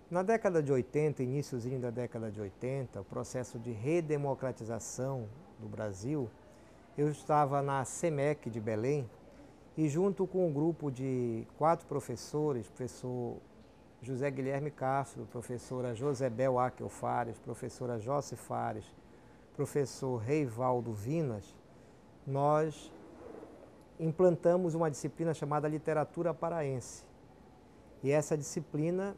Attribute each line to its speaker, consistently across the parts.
Speaker 1: Na década de 80, iníciozinho da década de 80, o processo de redemocratização do Brasil, eu estava na SEMEC de Belém e junto com um grupo de 4 professores, professor José Guilherme Castro, professora Josebel Akel Fares, professora Josse Fares, professor Reivaldo Vinas, nós implantamos uma disciplina chamada Literatura Paraense. E essa disciplina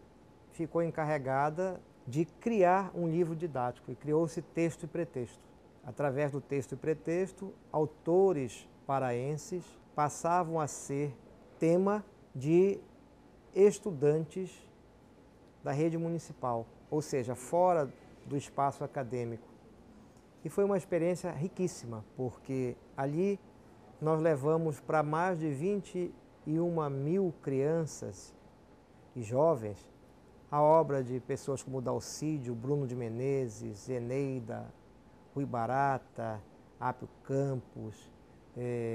Speaker 1: ficou encarregada de criar um livro didático e criou-se texto e pretexto. Através do texto e pretexto, autores paraenses passavam a ser tema de estudantes da rede municipal, ou seja, fora do espaço acadêmico. E foi uma experiência riquíssima, porque ali nós levamos para mais de 21.000 crianças e jovens a obra de pessoas como Dalcídio, Bruno de Menezes, Eneida, Rui Barata, Apio Campos,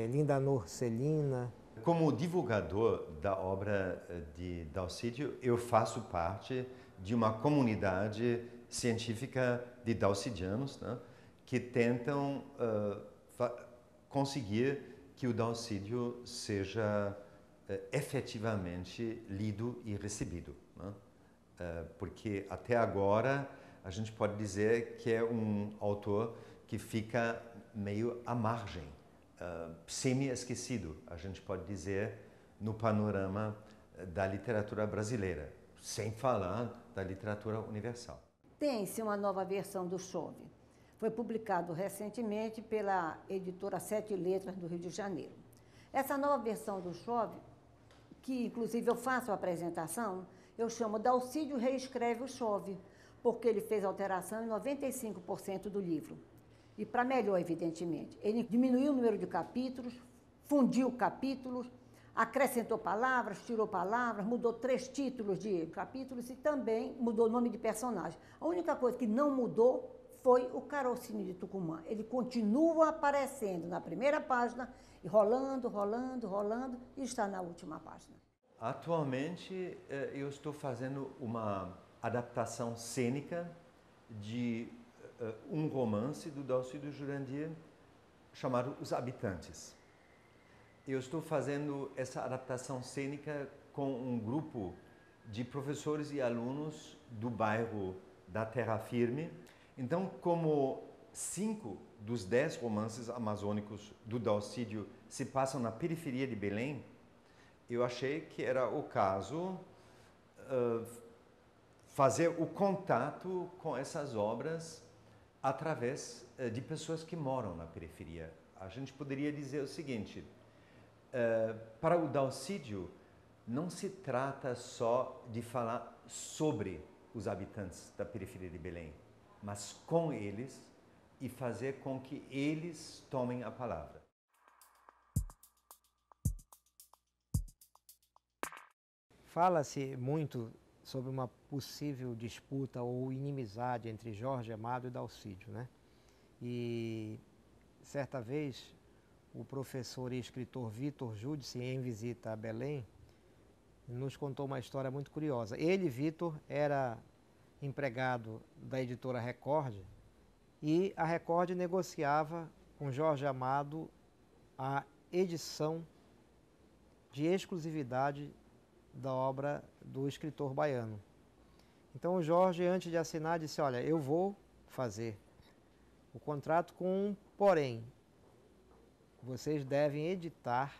Speaker 1: Lindanor Celina.
Speaker 2: Como divulgador da obra de Dalcídio, eu faço parte de uma comunidade científica de dalcidianos, né, que tentam conseguir que o Dalcídio seja efetivamente lido e recebido, né? Porque até agora a gente pode dizer que é um autor que fica meio à margem, semi-esquecido, a gente pode dizer, no panorama da literatura brasileira, sem falar da literatura universal.
Speaker 3: Tem-se uma nova versão do Chove. Foi publicado recentemente pela editora Sete Letras do Rio de Janeiro. Essa nova versão do Chove, que inclusive eu faço a apresentação, eu chamo Dalcídio Reescreve o Chove, porque ele fez alteração em 95% do livro. E para melhor, evidentemente. Ele diminuiu o número de capítulos, fundiu capítulos, acrescentou palavras, tirou palavras, mudou 3 títulos de capítulos e também mudou o nome de personagem. A única coisa que não mudou foi o Carocínio de Tucumã. Ele continua aparecendo na primeira página, e rolando, rolando, rolando, e está na última página.
Speaker 2: Atualmente, eu estou fazendo uma adaptação cênica de um romance do Dalcídio Jurandir chamado Os Habitantes. Eu estou fazendo essa adaptação cênica com um grupo de professores e alunos do bairro da Terra Firme. Então, como 5 dos 10 romances amazônicos do Dalcídio se passam na periferia de Belém, eu achei que era o caso fazer o contato com essas obras através de pessoas que moram na periferia. A gente poderia dizer o seguinte, para o Dalcídio, não se trata só de falar sobre os habitantes da periferia de Belém, mas com eles e fazer com que eles tomem a palavra.
Speaker 1: Fala-se muito sobre uma possível disputa ou inimizade entre Jorge Amado e Dalcídio, né? E certa vez o professor e escritor Vitor Júdice, em visita a Belém, nos contou uma história muito curiosa. Ele, Vitor, era empregado da editora Record e a Record negociava com Jorge Amado a edição de exclusividade da obra do escritor baiano. Então o Jorge, antes de assinar, disse, olha, eu vou fazer o contrato com um porém. Vocês devem editar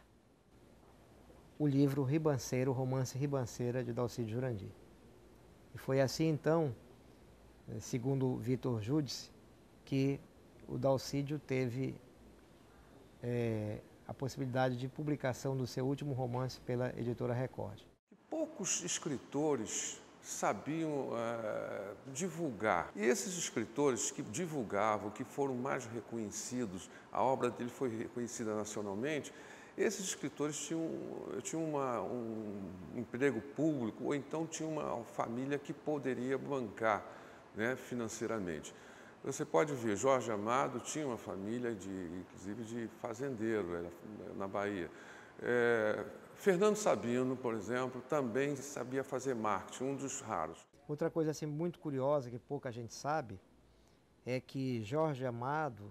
Speaker 1: o livro Ribanceira, o romance Ribanceira de Dalcídio Jurandir. E foi assim então, segundo Vitor Júdice, que o Dalcídio teve a possibilidade de publicação do seu último romance pela editora Record.
Speaker 4: Poucos escritores sabiam divulgar. E esses escritores que divulgavam, que foram mais reconhecidos, a obra dele foi reconhecida nacionalmente, esses escritores tinham um emprego público ou então tinham uma família que poderia bancar, né, financeiramente. Você pode ver, Jorge Amado tinha uma família, inclusive de fazendeiro na Bahia. Fernando Sabino, por exemplo, também sabia fazer marketing, um dos raros.
Speaker 1: Outra coisa assim muito curiosa que pouca gente sabe é que Jorge Amado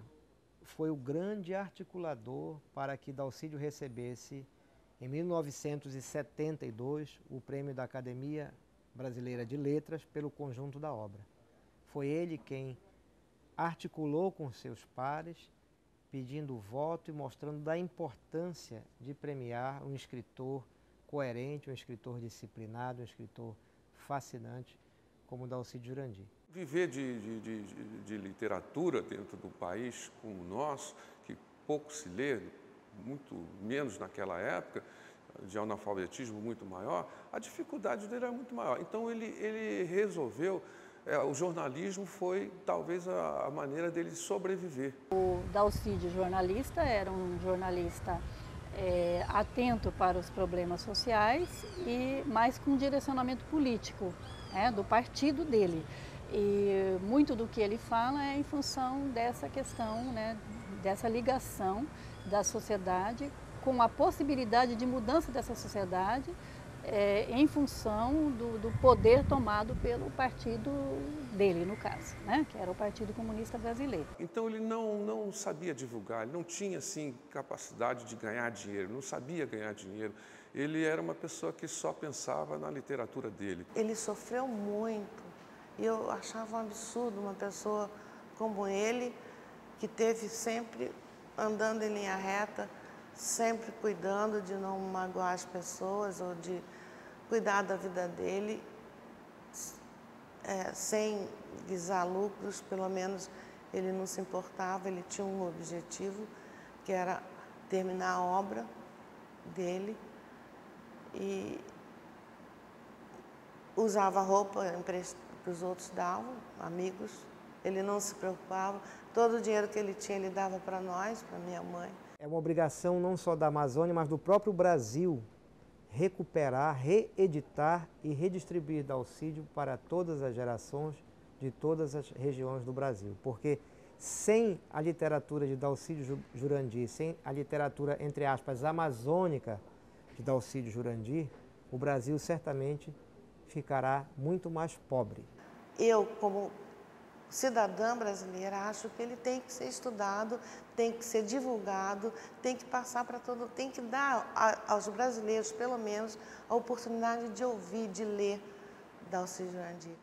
Speaker 1: foi o grande articulador para que Dalcídio recebesse em 1972 o prêmio da Academia Brasileira de Letras pelo conjunto da obra. Foi ele quem articulou com seus pares, pedindo o voto e mostrando da importância de premiar um escritor coerente, um escritor disciplinado, um escritor fascinante como Dalcídio Jurandir.
Speaker 4: Viver de literatura dentro do país como o nosso, que pouco se lê, muito menos naquela época, de analfabetismo muito maior, a dificuldade dele era muito maior. Então ele resolveu, o jornalismo foi talvez a maneira dele sobreviver.
Speaker 5: O Dalcídio jornalista era um jornalista atento para os problemas sociais e mais com direcionamento político, do partido dele. E muito do que ele fala é em função dessa questão, dessa ligação da sociedade com a possibilidade de mudança dessa sociedade em função do poder tomado pelo partido dele, no caso, que era o Partido Comunista Brasileiro.
Speaker 4: Então ele não sabia divulgar, ele não tinha assim capacidade de ganhar dinheiro, não sabia ganhar dinheiro. Ele era uma pessoa que só pensava na literatura dele.
Speaker 6: Ele sofreu muito e eu achava um absurdo uma pessoa como ele, que teve sempre andando em linha reta, sempre cuidando de não magoar as pessoas ou de cuidar da vida dele, sem visar lucros, pelo menos ele não se importava, ele tinha um objetivo, que era terminar a obra dele e usava roupa que os outros davam, amigos, ele não se preocupava, todo o dinheiro que ele tinha ele dava para nós, para minha mãe.
Speaker 1: É uma obrigação não só da Amazônia, mas do próprio Brasil recuperar, reeditar e redistribuir Dalcídio para todas as gerações de todas as regiões do Brasil. Porque sem a literatura de Dalcídio Jurandir, sem a literatura, entre aspas, amazônica de Dalcídio Jurandir, o Brasil certamente ficará muito mais pobre.
Speaker 6: Eu, como cidadã brasileira, acho que ele tem que ser estudado, tem que ser divulgado, tem que passar para todo, tem que dar aos brasileiros, pelo menos, a oportunidade de ouvir, de ler Dalcídio Jurandir.